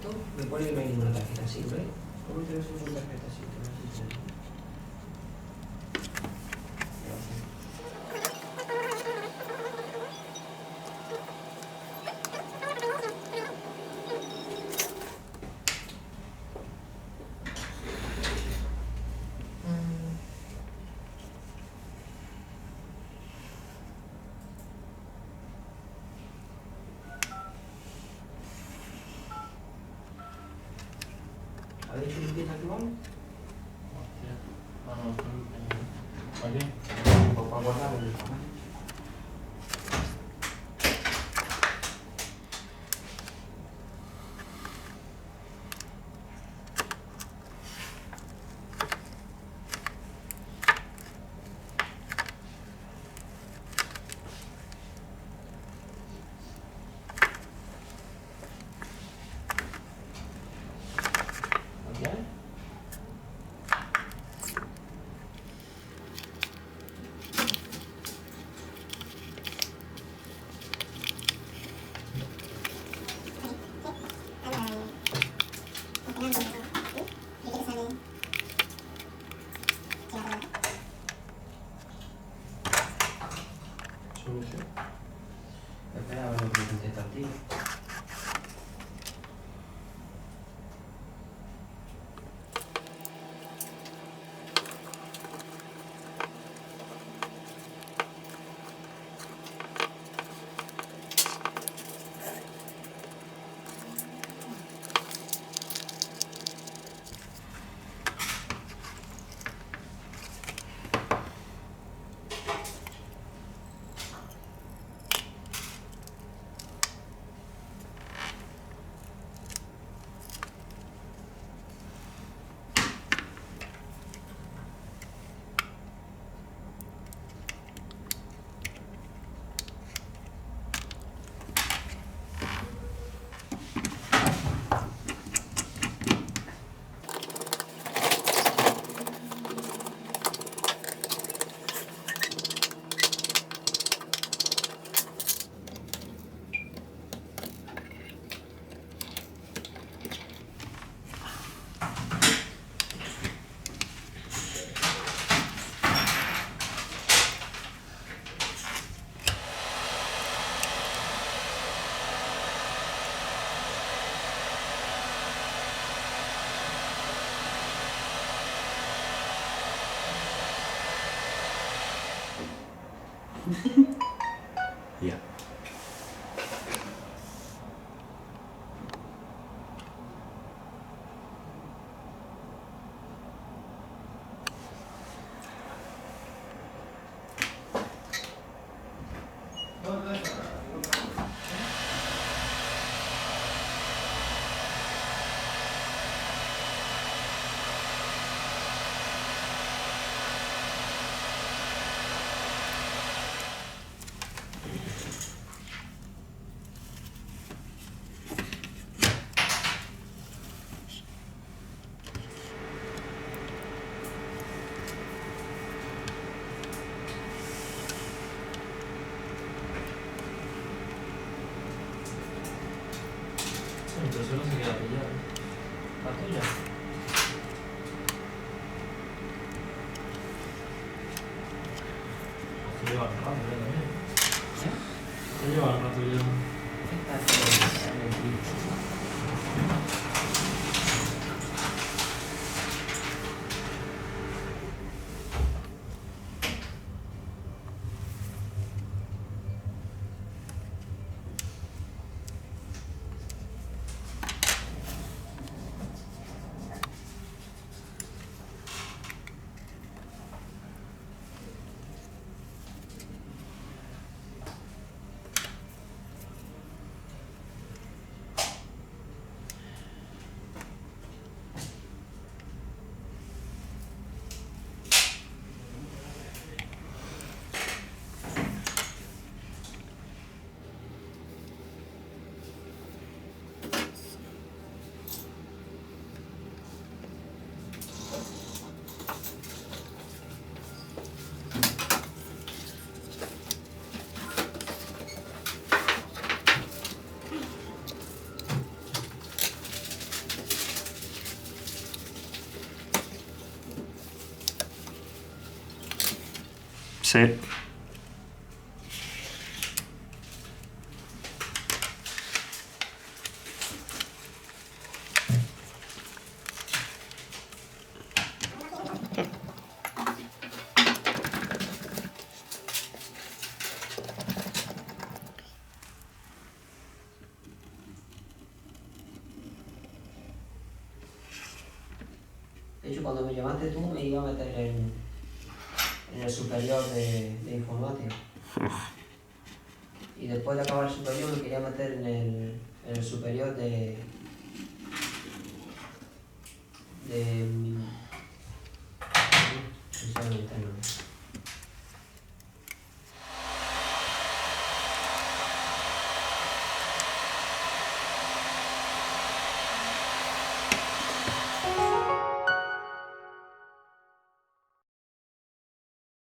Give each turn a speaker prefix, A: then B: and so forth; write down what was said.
A: esto, me pone que no hay ninguna tarjeta simple. ¿Cómo interesa una tarjeta simple? ¿Habéis hecho limpieza actual?
B: ¿Para qué?
A: Pues para guardar el tamaño.
B: Solución.
A: Espera a ver lo que contesta el tío.
B: Ya. Entonces no se queda pillado. ¿La tuya? Se lleva el rato ya también. Se lleva el rato ya.
A: Esta es la
C: Sí.
A: De hecho, cuando me llamaste tú, me iba a meter en el superior de informática. Y después de acabar el superior, me quería meter en el superior de no sé dónde está el nombre.